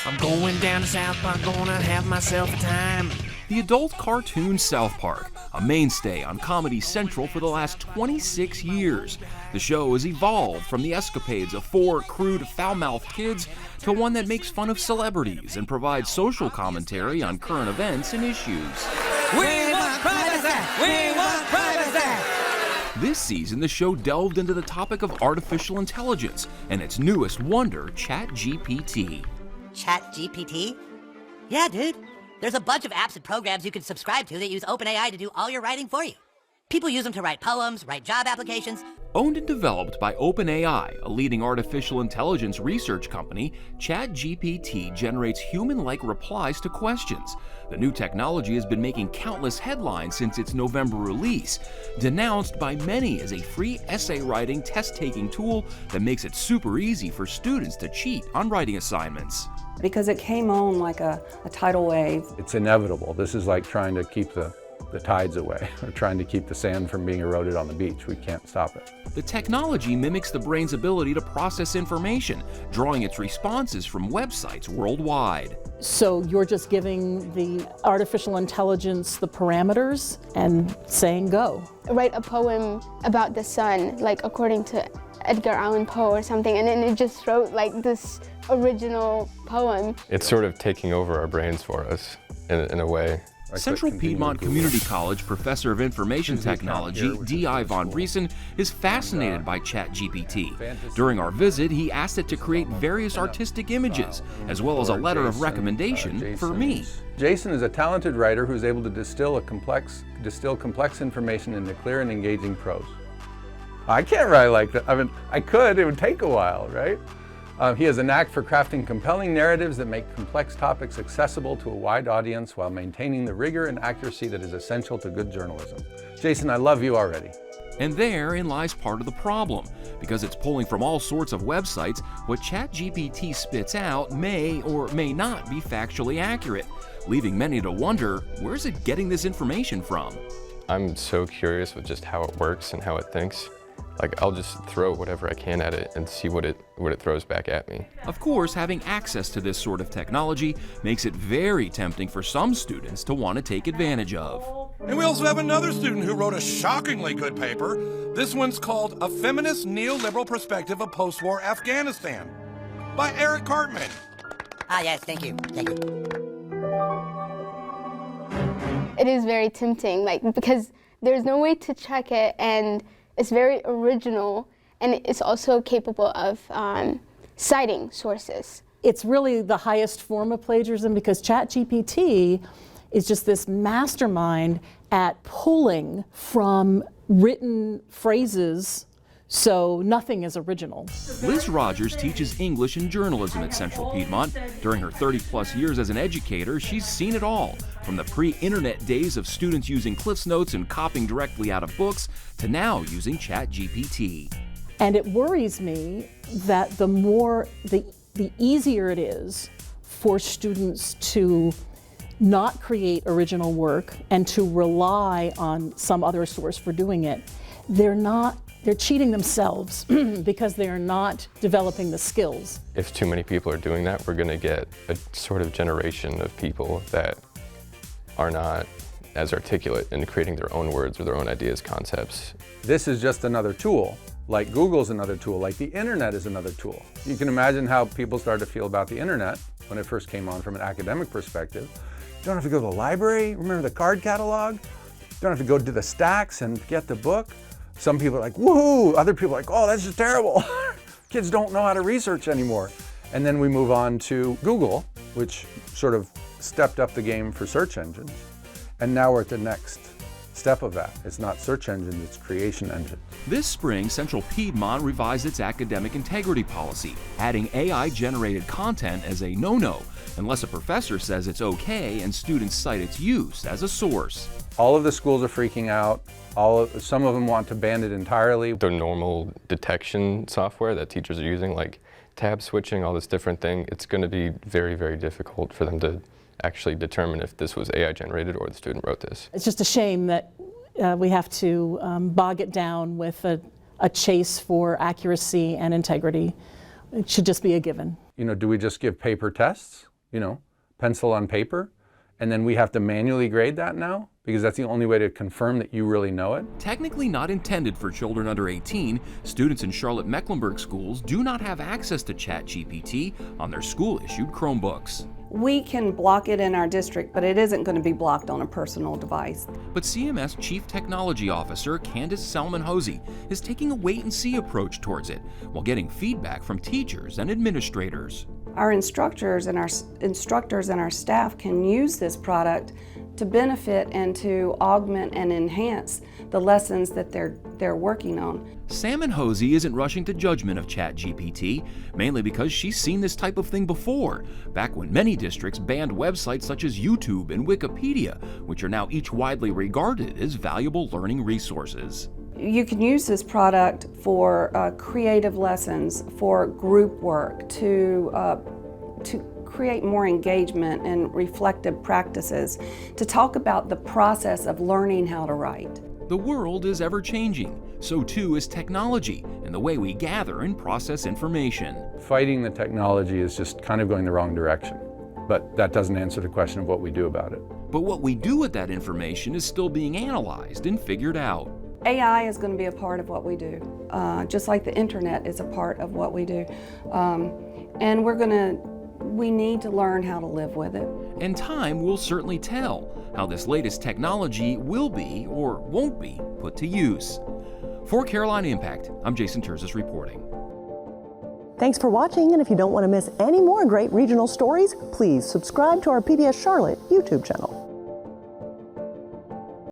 I'm going down to South Park, gonna have myself a time. The adult cartoon South Park, a mainstay on Comedy Central for the last 26 years. The show has evolved from the escapades of four crude, foul-mouthed kids to one that makes fun of celebrities and provides social commentary on current events and issues. We want privacy! We want privacy! This season, the show delved into the topic of artificial intelligence and its newest wonder, ChatGPT. ChatGPT? Yeah, dude. There's a bunch of apps and programs you can subscribe to that use OpenAI to do all your writing for you. People use them to write poems, write job applications. Owned and developed by OpenAI, a leading artificial intelligence research company, ChatGPT generates human-like replies to questions. The new technology has been making countless headlines since its November release, denounced by many as a free essay-writing, test-taking tool that makes it super easy for students to cheat on writing assignments. Because it came on like a tidal wave. It's inevitable. This is like trying to keep the tides away, or trying to keep the sand from being eroded on the beach. We can't stop it. The technology mimics the brain's ability to process information, drawing its responses from websites worldwide. So you're just giving the artificial intelligence the parameters and saying go. Write a poem about the sun, like according to Edgar Allan Poe or something, and then it just wrote like this original poem. It's sort of taking over our brains for us in a way. Central Piedmont Community College professor of information technology, D.I. Von Briesen, is fascinated by ChatGPT. During our visit, he asked it to create various artistic images, as well as a letter of recommendation for me. Jason is a talented writer who's able to distill complex information into clear and engaging prose. I can't write like that. I mean, I could, it would take a while, right? He has a knack for crafting compelling narratives that make complex topics accessible to a wide audience while maintaining the rigor and accuracy that is essential to good journalism. Jason, I love you already. And therein lies part of the problem. Because it's pulling from all sorts of websites, what ChatGPT spits out may or may not be factually accurate, leaving many to wonder, where's it getting this information from? I'm so curious with just how it works and how it thinks. Like, I'll just throw whatever I can at it and see what it throws back at me. Of course, having access to this sort of technology makes it very tempting for some students to want to take advantage of. And we also have another student who wrote a shockingly good paper. This one's called A Feminist Neoliberal Perspective of Post-War Afghanistan by Eric Cartman. Ah, yes, thank you. Thank you. It is very tempting, like, because there's no way to check it, and it's very original, and it's also capable of citing sources. It's really the highest form of plagiarism because ChatGPT is just this mastermind at pulling from written phrases, so nothing is original. Liz Rogers teaches English and journalism at Central Piedmont. During her 30-plus years as an educator, she's seen it all, from the pre-internet days of students using Cliff's Notes and copying directly out of books, to now using ChatGPT. And it worries me that the easier it is for students to not create original work and to rely on some other source for doing it, they're cheating themselves because they are not developing the skills. If too many people are doing that, we're going to get a sort of generation of people that are not as articulate in creating their own words or their own ideas, concepts. This is just another tool. Like Google's another tool, like the internet is another tool. You can imagine how people started to feel about the internet when it first came on from an academic perspective. You don't have to go to the library, remember the card catalog? You don't have to go to the stacks and get the book. Some people are like, woohoo! Other people are like, oh, that's just terrible. Kids don't know how to research anymore. And then we move on to Google, which sort of stepped up the game for search engines. And now we're at the next step of that. It's not search engines, it's creation engines. This spring, Central Piedmont revised its academic integrity policy, adding AI-generated content as a no-no, unless a professor says it's okay and students cite its use as a source. All of the schools are freaking out. Some of them want to ban it entirely. The normal detection software that teachers are using, like tab switching, all this different thing, it's going to be very, very difficult for them to actually determine if this was AI generated or the student wrote this. It's just a shame that we have to bog it down with a chase for accuracy and integrity. It should just be a given. You know, do we just give paper tests? pencil on paper, and then we have to manually grade that now because that's the only way to confirm that you really know it. Technically not intended for children under 18, students in Charlotte-Mecklenburg schools do not have access to ChatGPT on their school-issued Chromebooks. We can block it in our district, but it isn't going to be blocked on a personal device. But CMS Chief Technology Officer Candace Salmon-Hosey is taking a wait-and-see approach towards it while getting feedback from teachers and administrators. Our instructors and our staff can use this product to benefit and to augment and enhance the lessons that they're working on. Salmon-Hosey isn't rushing to judgment of ChatGPT, mainly because she's seen this type of thing before, back when many districts banned websites such as YouTube and Wikipedia, which are now each widely regarded as valuable learning resources. You can use this product for creative lessons, for group work, to create more engagement and reflective practices, to talk about the process of learning how to write. The world is ever-changing, so too is technology and the way we gather and process information. Fighting the technology is just kind of going the wrong direction, but that doesn't answer the question of what we do about it. But what we do with that information is still being analyzed and figured out. AI is going to be a part of what we do, just like the internet is a part of what we do. And we need to learn how to live with it. And time will certainly tell how this latest technology will be or won't be put to use. For Carolina Impact, I'm Jason Terzis reporting. Thanks for watching, and if you don't want to miss any more great regional stories, please subscribe to our PBS Charlotte YouTube channel.